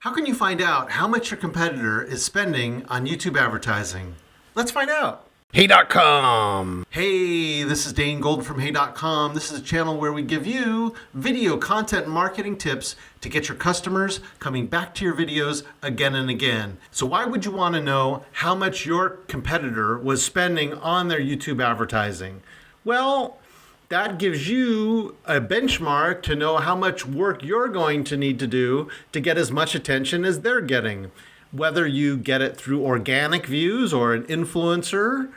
How can you find out how much your competitor is spending on YouTube advertising? Let's find out. Hey.com. Hey, this is Dane Golden from Hey.com. This is a channel where we give you video content marketing tips to get your customers coming back to your videos again and again. So why would you want to know how much your competitor was spending on their YouTube advertising? Well, that gives you a benchmark to know how much work you're going to need to do to get as much attention as they're getting. Whether you get it through organic views or an influencer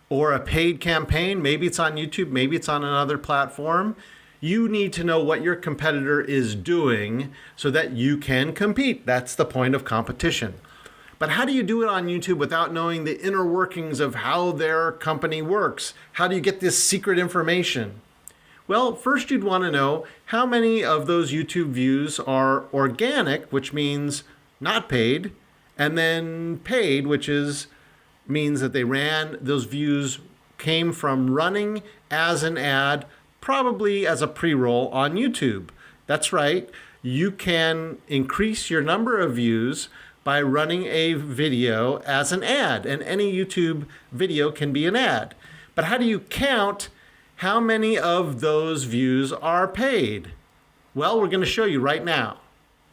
or a paid campaign, maybe it's on YouTube, maybe it's on another platform, you need to know what your competitor is doing so that you can compete. That's the point of competition. But how do you do it on YouTube without knowing the inner workings of how their company works? How do you get this secret information? Well, first you'd want to know how many of those YouTube views are organic, which means not paid, and then paid, which means that those views came from running as an ad, probably as a pre-roll on YouTube. That's right. You can increase your number of views by running a video as an ad, and any YouTube video can be an ad. But how do you count how many of those views are paid? Well, we're going to show you right now.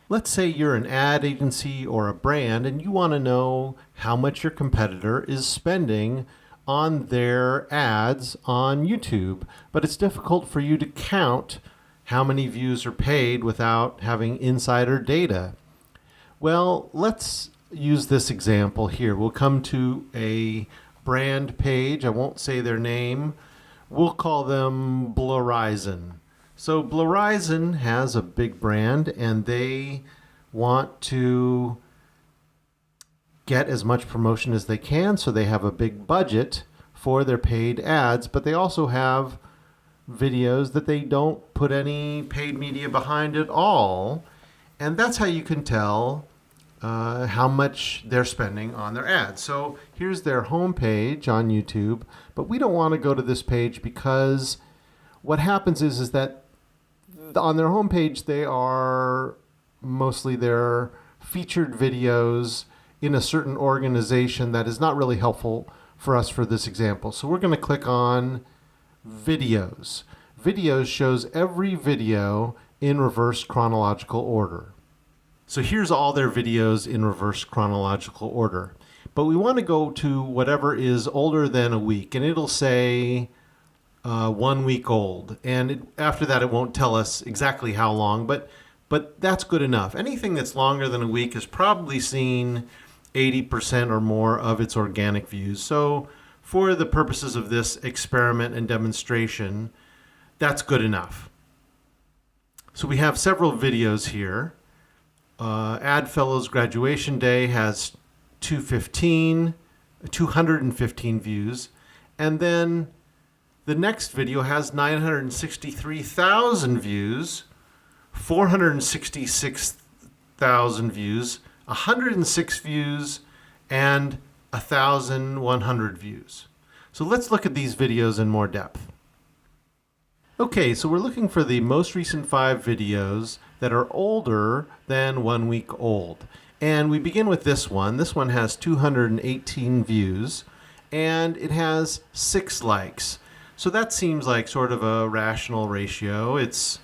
Let's say you're an ad agency or a brand and you want to know how much your competitor is spending on their ads on YouTube, but it's difficult for you to count how many views are paid without having insider data. Well, let's use this example here. We'll come to a brand page. I won't say their name. We'll call them Blurrizon. So Blurrizon has a big brand and they want to get as much promotion as they can, so they have a big budget for their paid ads, but they also have videos that they don't put any paid media behind at all. And that's how you can tell how much they're spending on their ads. So here's their homepage on YouTube, but we don't want to go to this page because what happens is that on their homepage they are mostly their featured videos in a certain organization that is not really helpful for us for this example. So we're going to click on videos. Videos shows every video in reverse chronological order. So here's all their videos in reverse chronological order. But we want to go to whatever is older than a week, and it'll say 1 week old. And after that, it won't tell us exactly how long, but that's good enough. Anything that's longer than a week has probably seen 80% or more of its organic views. So for the purposes of this experiment and demonstration, that's good enough. So we have several videos here. Adfellows Graduation Day has 215 views. And then the next video has 963,000 views, 466,000 views, 106 views, and 1,100 views. So let's look at these videos in more depth. Okay, so we're looking for the most recent 5 videos that are older than 1 week old. And we begin with this one. This one has 218 views, and it has 6 likes. So that seems like sort of a rational ratio. It's,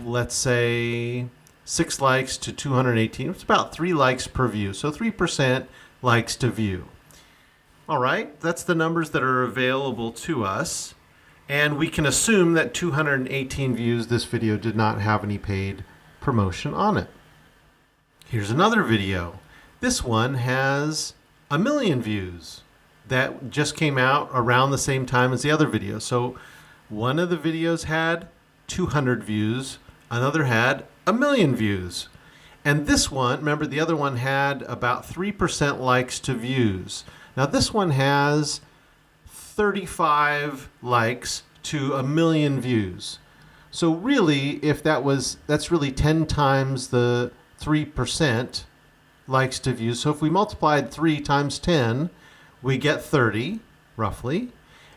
let's say, 6 likes to 218. It's about 3 likes per view, so 3% likes to view. All right, that's the numbers that are available to us. And we can assume that 218 views, this video did not have any paid promotion on it. Here's another video. This one has 1 million views. That just came out around the same time as the other video. So one of the videos had 200 views, another had 1 million views. And this one, remember the other one had about 3% likes to views. Now this one has 35 likes to 1 million views. So really, if that's really 10 times the 3% likes to views. So if we multiplied 3 times 10, we get 30, roughly.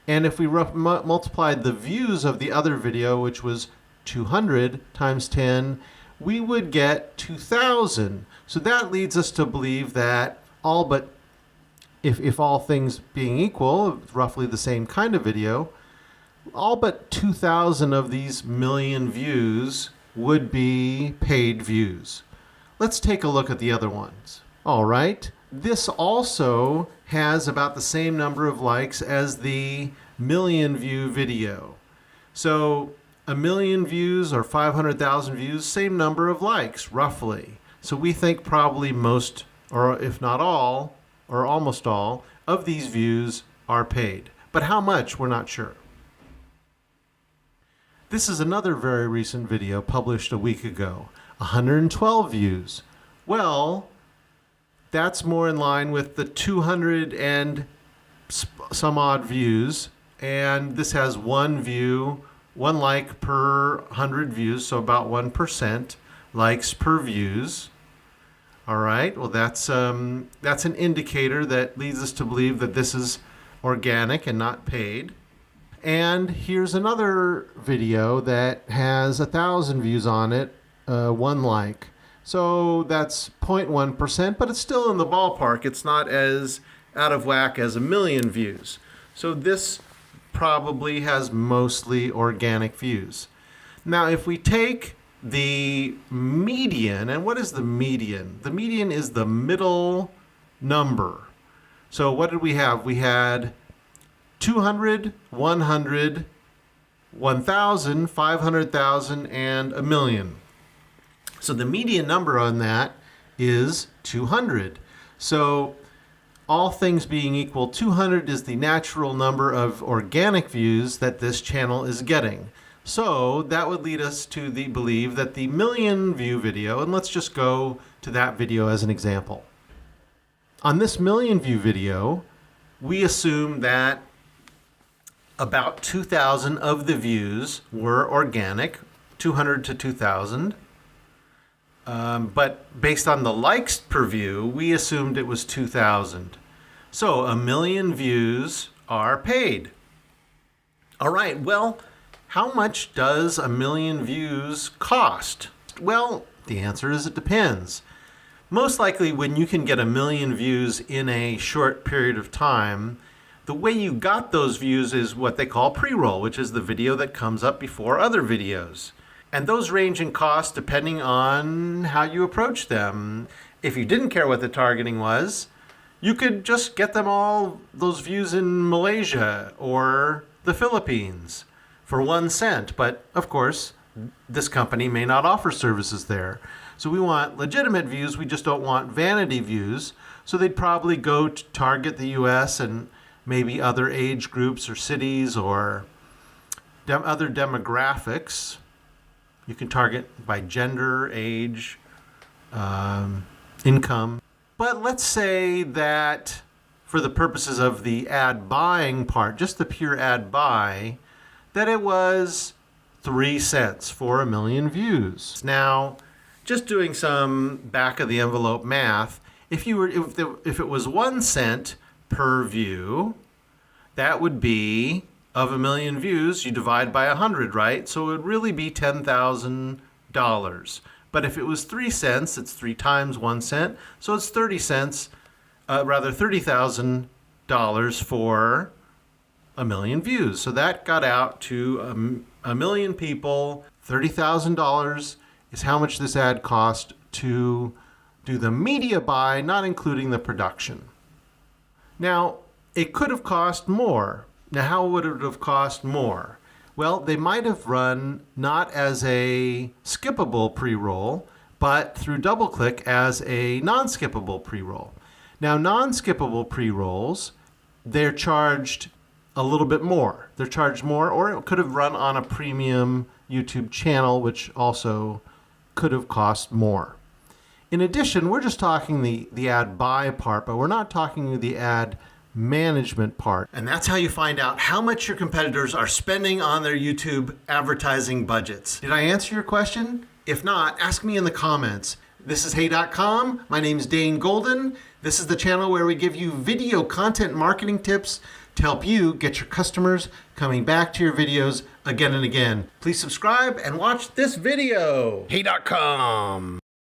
And if we multiplied the views of the other video, which was 200 times 10, we would get 2,000. So that leads us to believe that all but, if all things being equal, roughly the same kind of video, all but 2,000 of these million views would be paid views. Let's take a look at the other ones. All right, this also has about the same number of likes as the million view video. So a million views or 500,000 views, same number of likes, roughly. So we think probably most, or if not all, or almost all, of these views are paid. But how much, we're not sure. This is another very recent video published a week ago. 112 views. Well, that's more in line with the 200 and some odd views. And this has one view, one like per 100 views, so about 1% likes per views. All right, well, that's an indicator that leads us to believe that this is organic and not paid. And here's another video that has 1,000 views on it, one like. So that's 0.1%, but it's still in the ballpark. It's not as out of whack as a million views. So this probably has mostly organic views. Now, if we take the median, and what is the median? The median is the middle number. So what did we have? We had 200, 100, 1,000, 500,000, and a million. So the median number on that is 200. So all things being equal, 200 is the natural number of organic views that this channel is getting. So that would lead us to believe that the million view video, and let's just go to that video as an example. On this million view video, we assume that about 2,000 of the views were organic, 200 to 2,000. But based on the likes per view, we assumed it was 2,000. So a million views are paid. All right, well, how much does a million views cost? Well, the answer is it depends. Most likely when you can get a million views in a short period of time, the way you got those views is what they call pre-roll, which is the video that comes up before other videos. And those range in cost depending on how you approach them. If you didn't care what the targeting was, you could just get them all, those views in Malaysia or the Philippines for 1 cent. But of course, this company may not offer services there. So we want legitimate views, we just don't want vanity views. So they'd probably go to target the US and maybe other age groups or cities or other demographics. You can target by gender, age, income. But let's say that for the purposes of the ad buying part, just the pure ad buy, that it was 3 cents for a million views. Now, just doing some back of the envelope math, if it was 1 cent per view, that would be, of a million views, you divide by 100, right? So it would really be $10,000. But if it was 3 cents, it's 3 times 1 cent, so it's 30 cents, $30,000 for a million views. So that got out to a million people. $30,000 is how much this ad cost to do the media buy, not including the production. Now, it could have cost more. Now, how would it have cost more? Well, they might have run not as a skippable pre-roll, but through DoubleClick as a non-skippable pre-roll. Now, non-skippable pre-rolls, they're charged a little bit more. They're charged more, or it could have run on a premium YouTube channel, which also could have cost more. In addition, we're just talking the ad buy part, but we're not talking the ad management part. And that's how you find out how much your competitors are spending on their YouTube advertising budgets. Did I answer your question? If not, ask me in the comments. This is Hey.com. My name's Dane Golden. This is the channel where we give you video content marketing tips to help you get your customers coming back to your videos again and again. Please subscribe and watch this video. Hey.com.